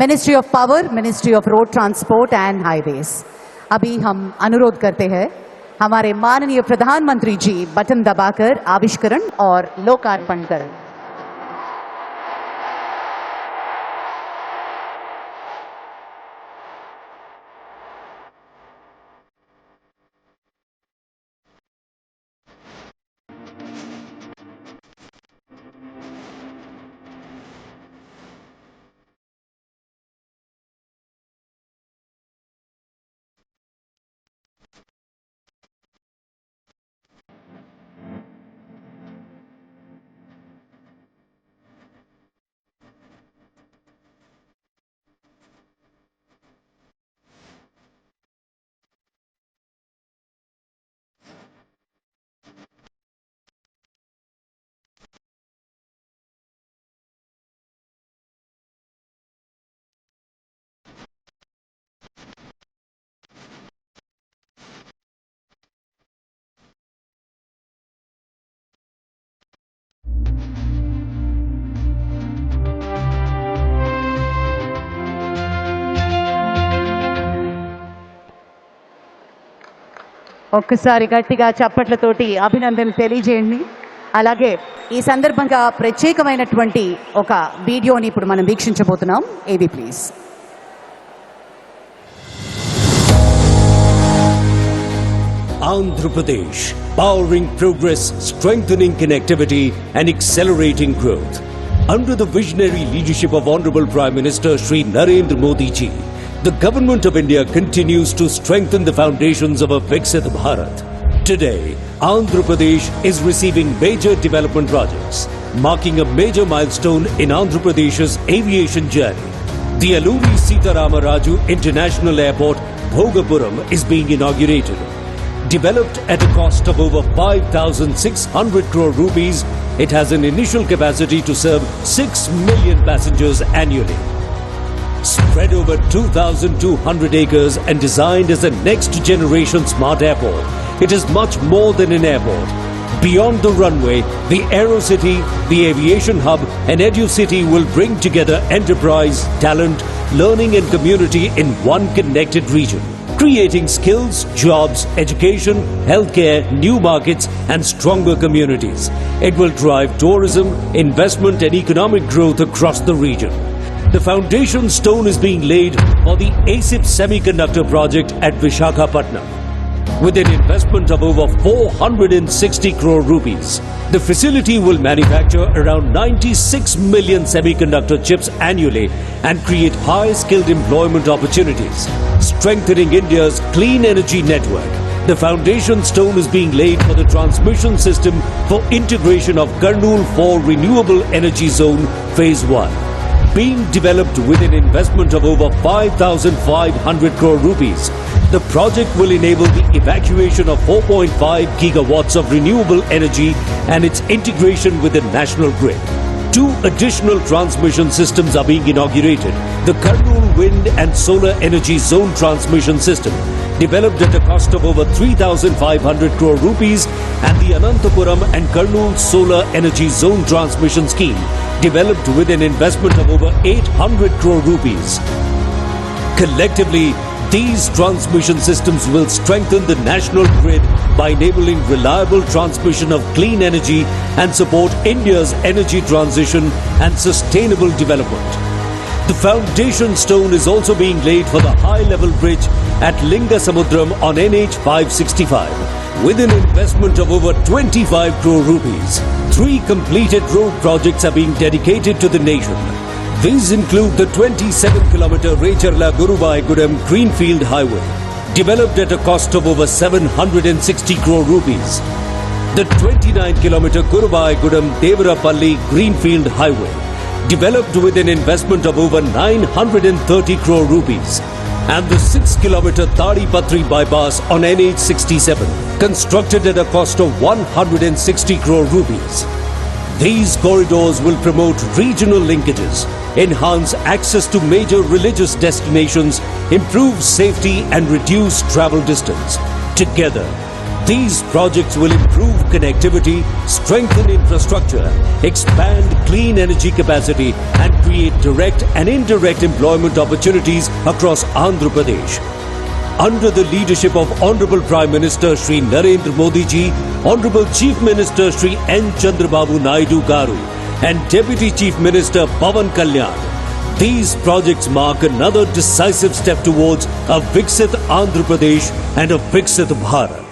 Ministry of power, ministry of road transport and highways. अभी हम अनुरोध करते हैं हमारे माननीय प्रधानमंत्री जी बटन दबाकर आविष्करण और लोकार्पण करें। ఒక్కసారి గట్టిగా చప్పట్లతోటి అభినందనలు తెలియజేయండి. అలాగే ఈ సందర్భంగా ప్రత్యేకమైనటువంటి ఒక వీడియోని ఇప్పుడు మనం వీక్షించబోతున్నాం. ఏవి please. Andhra Pradesh, powering progress, strengthening connectivity and accelerating growth. Under the visionary leadership of Honorable Prime Minister Shri Narendra Modi ji, the Government of India continues to strengthen the foundations of a Viksit Bharat. Today, Andhra Pradesh is receiving major development projects, marking a major milestone in Andhra Pradesh's aviation journey. The Alluri Sitarama Raju International Airport, Bhogapuram, is being inaugurated. Developed at a cost of over 5,600 crore rupees, it has an initial capacity to serve 6 million passengers annually. Spread over 2,200 acres and designed as a next-generation smart airport, it is much more than an airport. Beyond the runway, the AeroCity, the Aviation Hub and EduCity will bring together enterprise, talent, learning and community in one connected region, creating skills, jobs, education, healthcare, new markets and stronger communities. It will drive tourism, investment and economic growth across the region. The foundation stone is being laid for the ASIP semiconductor project at Visakhapatnam. With an investment of over 460 crore rupees, the facility will manufacture around 96 million semiconductor chips annually and create high-skilled employment opportunities, strengthening India's clean energy network. The foundation stone is being laid for the transmission system for integration of Kurnool 4 Renewable Energy Zone Phase 1. Being developed with an investment of over 5,500 crore rupees, the project will enable the evacuation of 4.5 gigawatts of renewable energy and its integration with the national grid. 2 additional transmission systems are being inaugurated. The Kurnool Wind and Solar Energy Zone Transmission System, developed at a cost of over 3,500 crore rupees, and the Anantapuram and Kurnool Solar Energy Zone Transmission Scheme, developed with an investment of over 800 crore rupees. Collectively, these transmission systems will strengthen the national grid by enabling reliable transmission of clean energy and support India's energy transition and sustainable development. The foundation stone is also being laid for the high-level bridge at Lingasamudram on NH 565. With an investment of over 25 crore rupees, 3 completed road projects are being dedicated to the nation. These include the 27-kilometer Recharla-Guruvaiyagudem Greenfield Highway, developed at a cost of over 760 crore rupees. The 29-kilometer Guruvaiyagudem-Devarapalli Greenfield Highway, developed with an investment of over 930 crore rupees. And the 6-kilometer Tadipatri bypass on NH 67, constructed at a cost of 160 crore rupees. These corridors will promote regional linkages, enhance access to major religious destinations, improve safety and reduce travel distance. Together, These projects will improve connectivity, strengthen infrastructure, expand clean energy capacity, and create direct and indirect employment opportunities across Andhra Pradesh. Under the leadership of Honorable Prime Minister Shri Narendra Modi ji, Honorable Chief Minister Shri N. Chandrababu Naidu Garu, and Deputy Chief Minister Pawan Kalyan, these projects mark another decisive step towards a Viksit Andhra Pradesh and a Viksit Bharat.